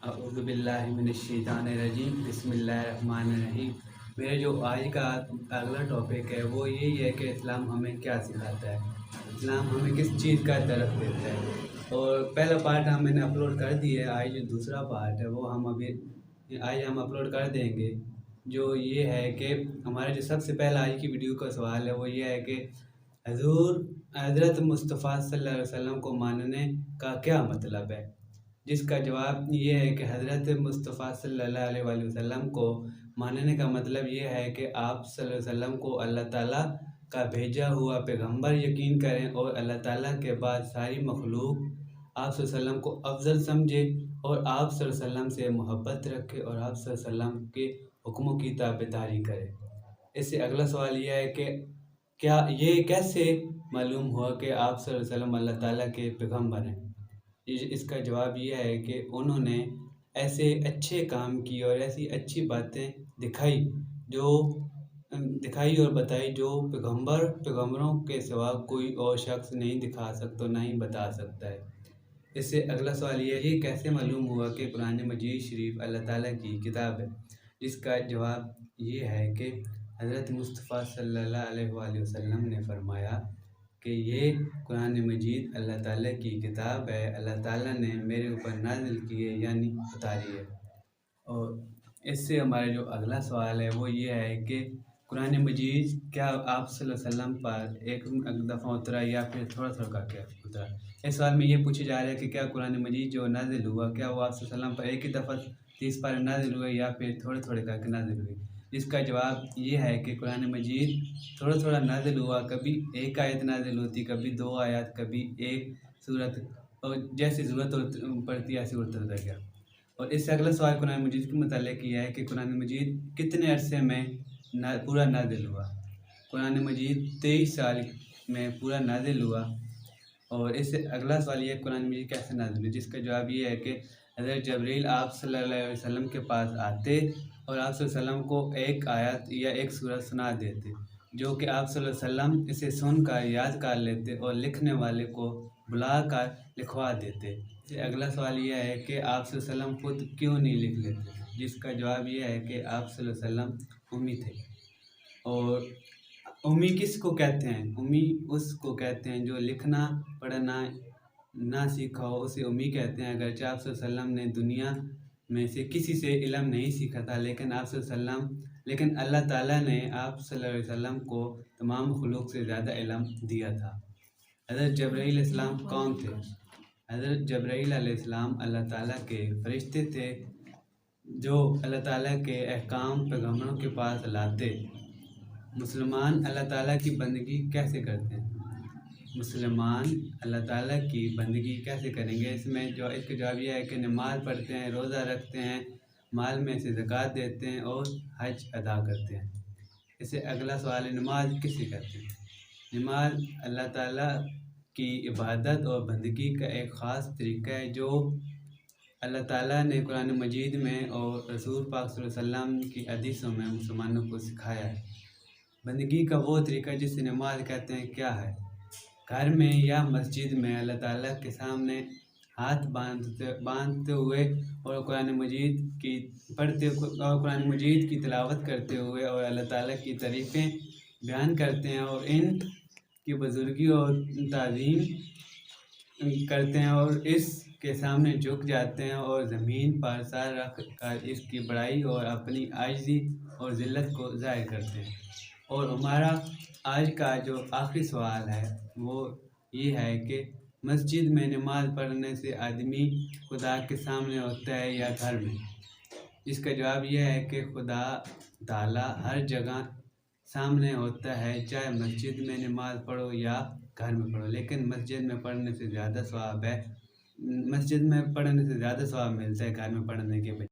اعوذ باللہ من الشیطان الرجیم بسم اللہ الرحمن الرحیم۔ میرا جو آج کا اگلا ٹاپک ہے وہ یہی ہے کہ اسلام ہمیں کیا سکھاتا ہے، اسلام ہمیں کس چیز کا درس دیتا ہے۔ اور پہلا پارٹ میں نے اپلوڈ کر دیا ہے، آج جو دوسرا پارٹ ہے وہ ہم اپلوڈ کر دیں گے۔ جو یہ ہے کہ ہمارا جو سب سے پہلا آج کی ویڈیو کا سوال ہے وہ یہ ہے کہ حضرت مصطفیٰ صلی اللہ علیہ وسلم کو ماننے کا کیا مطلب ہے، جس کا جواب یہ ہے کہ حضرت مصطفیٰ صلی اللہ علیہ وآلہ وسلم کو ماننے کا مطلب یہ ہے کہ آپ صلی اللہ علیہ وسلم کو اللہ تعالیٰ کا بھیجا ہوا پیغمبر یقین کریں اور اللہ تعالیٰ کے بعد ساری مخلوق آپ صلی اللہ علیہ وسلم کو افضل سمجھے اور آپ صلی اللہ علیہ وسلم سے محبت رکھے اور آپ صلی اللہ علیہ وسلم کے حکموں کی تابعداری کرے۔ اس سے اگلا سوال یہ ہے کہ کیا یہ کیسے معلوم ہوا کہ آپ صلی اللہ علیہ وسلم اللہ تعالیٰ کے پیغمبر ہیں؟ اس کا جواب یہ ہے کہ انہوں نے ایسے اچھے کام کیے اور ایسی اچھی باتیں دکھائی اور بتائی جو پیغمبروں کے سوا کوئی اور شخص نہیں دکھا سکتا نہ ہی بتا سکتا ہے۔ اس سے اگلا سوال یہ ہے کہ کیسے معلوم ہوا کہ قرآن مجید شریف اللہ تعالیٰ کی کتاب ہے؟ جس کا جواب یہ ہے کہ حضرت مصطفیٰ صلی اللہ علیہ وآلہ وسلم نے فرمایا کہ یہ قرآن مجید اللہ تعالیٰ کی کتاب ہے، اللہ تعالیٰ نے میرے اوپر نازل کی ہے یعنی اتاری ہے۔ اور اس سے ہمارا جو اگلا سوال ہے وہ یہ ہے کہ قرآن مجید کیا آپ صلی اللہ علیہ وسلم پر ایک دفعہ اترا یا پھر تھوڑا تھوڑا کر کے اترا؟ اس سوال میں یہ پوچھا جا رہا ہے کہ کیا قرآن مجید جو نازل ہوا کیا وہ آپ صلی اللہ علیہ وسلم پر ایک ہی دفعہ 30 پارے نازل ہوئے یا پھر تھوڑے تھوڑے کر کے نازل ہوئے؟ جس کا جواب یہ ہے کہ قرآن مجید تھوڑا تھوڑا نازل ہوا، کبھی ایک آیت نازل ہوتی، کبھی 2 آیات، کبھی ایک صورت، اور جیسی ضرورت پڑتی ایسی اترتا گیا۔ اور اس سے اگلا سوال قرآن مجید کے متعلق یہ ہے کہ قرآن مجید کتنے عرصے میں پورا نازل ہوا؟ قرآن مجید 23 سال میں پورا نازل ہوا۔ اور اس سے اگلا سوال یہ ہے قرآن مجید کیسے نازل ہوئی؟ جس کا جواب یہ ہے کہ حضرت جبرائیل آپ صلی اللہ علیہ وسلم کے پاس آتے اور آپ صلی اللہ علیہ وسلم کو ایک آیت یا ایک سورت سنا دیتے، جو کہ آپ صلی اللہ علیہ وسلم اسے سن کر یاد کر لیتے اور لکھنے والے کو بلا کر لکھوا دیتے۔ اگلا سوال یہ ہے کہ آپ صلی اللہ علیہ وسلم خود کیوں نہیں لکھ لیتے؟ جس کا جواب یہ ہے کہ آپ صلی اللہ علیہ وسلم امی تھے۔ اور امی کس کو کہتے ہیں؟ امی اس کو کہتے ہیں جو لکھنا پڑھنا نہ سیکھا ہو، اسے امی کہتے ہیں۔ اگرچہ آپ صلی اللہ علیہ وسلم نے دنیا میں سے کسی سے علم نہیں سیکھا تھا، لیکن اللہ تعالیٰ نے آپ صلی اللہ علیہ وسلم کو تمام مخلوق سے زیادہ علم دیا تھا۔ حضرت جبرائیل علیہ السلام کون تھے؟ حضرت جبرائیل علیہ السلام اللہ تعالیٰ کے فرشتے تھے جو اللہ تعالیٰ کے احکام پیغمبروں کے پاس لاتے۔ مسلمان اللہ تعالیٰ کی بندگی کیسے کرتے ہیں؟ مسلمان اللہ تعالیٰ کی بندگی کیسے کریں گے؟ اس کا جواب یہ ہے کہ نماز پڑھتے ہیں، روزہ رکھتے ہیں، مال میں سے زکوٰۃ دیتے ہیں اور حج ادا کرتے ہیں۔ اس سے اگلا سوال ہے نماز کسے کہتے ہیں؟ نماز اللہ تعالیٰ کی عبادت اور بندگی کا ایک خاص طریقہ ہے جو اللہ تعالیٰ نے قرآن مجید میں اور رسول پاک صلی اللہ علیہ وسلم کی حدیثوں میں مسلمانوں کو سکھایا ہے۔ بندگی کا وہ طریقہ جسے نماز کہتے ہیں کیا ہے؟ گھر میں یا مسجد میں اللہ تعالیٰ کے سامنے ہاتھ باندھتے ہوئے اور قرآن مجید کی تلاوت کرتے ہوئے اور اللہ تعالیٰ کی تعریفیں بیان کرتے ہیں اور ان کی بزرگی اور تعظیم کرتے ہیں اور اس کے سامنے جھک جاتے ہیں اور زمین پر سر رکھ کر اس کی بڑائی اور اپنی عاجزی اور ذلت کو ظاہر کرتے ہیں۔ اور ہمارا آج کا جو آخری سوال ہے وہ یہ ہے کہ مسجد میں نماز پڑھنے سے آدمی خدا کے سامنے ہوتا ہے یا گھر میں؟ اس کا جواب یہ ہے کہ خدا تعالیٰ ہر جگہ سامنے ہوتا ہے، چاہے مسجد میں نماز پڑھو یا گھر میں پڑھو، لیکن مسجد میں پڑھنے سے زیادہ ثواب ملتا ہے گھر میں پڑھنے کے بجائے۔